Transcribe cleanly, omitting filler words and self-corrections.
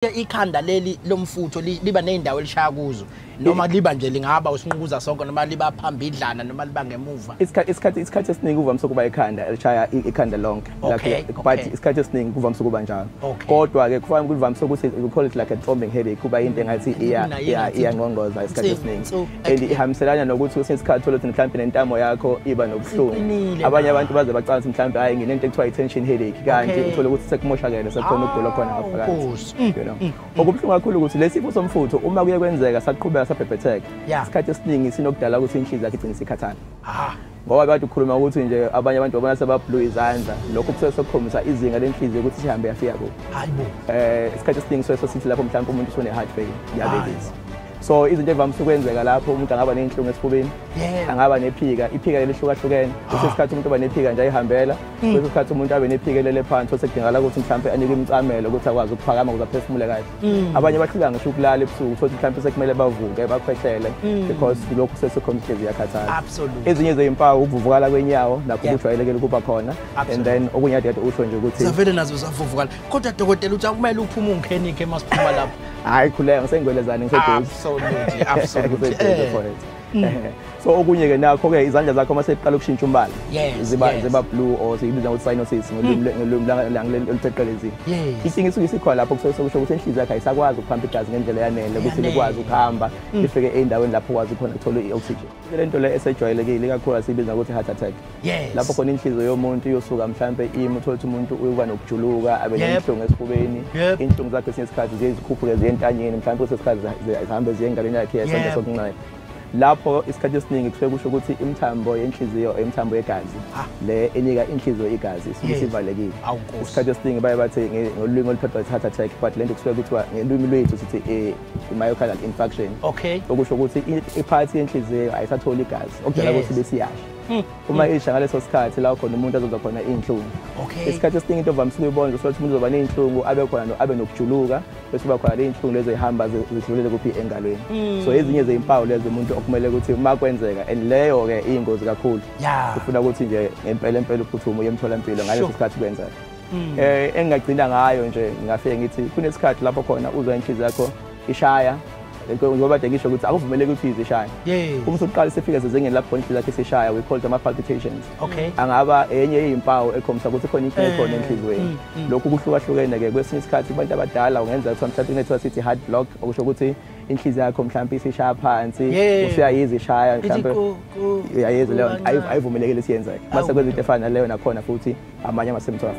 Ikhanda leli lomfutho liba nezindawo elishaya kuzo noma liba nje lingaba usinqukuza sonke noma liba phambidlana noma liba ngemuva. Isikhathi esiningi kuvamise ukuba ikhanda elishaya ikhanda lonke. But isikhathi esiningi kuvamise ukuba njalo. Kodwa ke kuvamise ukuthi we call it like a throbbing headache kuba into engathi iyangongoza isikhathi esiningi. And ihambiselana nokuthi kwesinye isikhathi thola ukuthi mhlawumbe nentamo yakho iba nobuhlungu. Abanye abantu baze bacala ukuthi mhlawumbe hayi nginento ekuthiwa i-tension headache kanti uthola ukuthi sekumoshakele sekukhona ukugula khona ngaphakathi. Okubuhlungu kakhulu ukuthi lesifo somfutho uma kuye kwenzeka saqhubeka sabhebhetheka isikhathi esiningi sinokudala ukuthi inhliziyo yakhe igcine isikhathana. Ngoba abantu ukhuluma ukuthi nje abanye abantu babona sebabhlue izandla lokho kusuke sokukhombisa izinga lenhliziyo ukuthi sihambe yafika kuphi. Hayibo. Isikhathi esiningi sithi lapho mhlawumbe umuntu usune heart failure diabetes. So izinto evamise ukwenzeka lapho umuntu angaba nenhlungu esifubeni, angaba nephika, iphika lelihlukahlukene. Isikhathi umuntu oba nephika nje ayihambela, isikhathi umuntu abe nephika lele phansi osekudingakala ukuthi mhlawumbe anike imicamelo ukuthi akwazi ukuphakama ukuze aphefumule kahle. Abanye bahlulanga ngisho ukulala ebusuku ukuthi mhlawumbe sekumele bavuke bakhwehlele because lokho sesekhona inhliziyo yakhathala. Absolutely. Ezinye zezimpawu ukuvuvukala kwenyawo nakho kujwayelekile ukuba khona and then okunye ade usho nje ukuthi zavele nazo zavuvukala. Kodwa dokotela uthi akumele uphume ungikhenike masiphuma lapho. Hayi khuleka ngisengwelezana ngiseduze. Absolutely. So okunye ke nakho ke izandla zakho mase iqala ukushintsha umbala ziba blue or siyibiza ukuthi cyanosis ngolimi langeleqelezini. Isingi isuke isikhona lapho kusekusho ukuthi inhliziyo yakhe ayisakwazi ukuhamba igazi ngendlela yanele ukuthi likwazi ukuhamba lifike endaweni lapho kwazi khona ukuthola i-oxygen. Lento le esejwayelekile kakhulu asibiza ukuthi heart attack. Lapho khona inhliziyo yomuntu iyosuka mhlambe uthola ukuthi umuntu uyoba nokujuluka abe nenhlungu esifubeni, inhlungu zakhe esinye isikhathi zikhuphuke ziyentanyeni mhlambe kusesikhathi zihambe ziye engalweni yakhe yesandla sokunxele. Lapho isikhathi esiningi kusuke kusho ukuthi imithambo yenhliziyo imithambo yegazi le enika inhliziyo igazi sivalekile. Isikhathi esiningi baye bathi ngolimi oluphethwe heart attack but lento kusuke kuthiwa ngelimi lwethu sithi myocardial infarction. Okusho ukuthi iphathi yenhliziyo ayisatholi igazi okudala ukuthi besiyasha. Uma isha ngaleso sikhathi la khona umuntu azozwa khona inhlungu. Isikhathi esiningi into ovamise ukuyibona ukuthi umuntu uzoba nezinhlungu abe khona abe nokujuluka bese kuba khona lezinhlungu lezo ehamba zidlulele kuphi engalweni. So ezinye zezimpawu lezo umuntu okumele ukuthi uma kwenzeka and leyo ke ingozi kakhulu. Ufuna ukuthi nje ngempela uphuthume uyemtholampilo ngaleso sikhathi kwenzeka. Engingagcina ngayo nje ngingafike ngithi kunesikhathi lapho khona uzwa inhliziyo yakho ishaya ngoba ngisho ukuthi akuvumeleki ukuthi izishaya. Uma usuqala sifike sezingeni lapho inhliziyo yakhe isishaya we call them palpitations. Angaba enye izimpawu ekhombisa ukuthi khona inkinga khona enhliziyweni. Lokhu kuhlukahlukene ke kwesinye isikhathi abantu abadala ungenza ukuthi mhlawumbe nethiwa sithi heart block okusho ukuthi inhliziyo yakho mhlawumbe isishaya phansi usiyayiza ishaya mhlawumbe yayiza leyo ayivumelekile siyenzeke. Mase kwezinto efana leyo nakhona futhi amanye ama symptoms.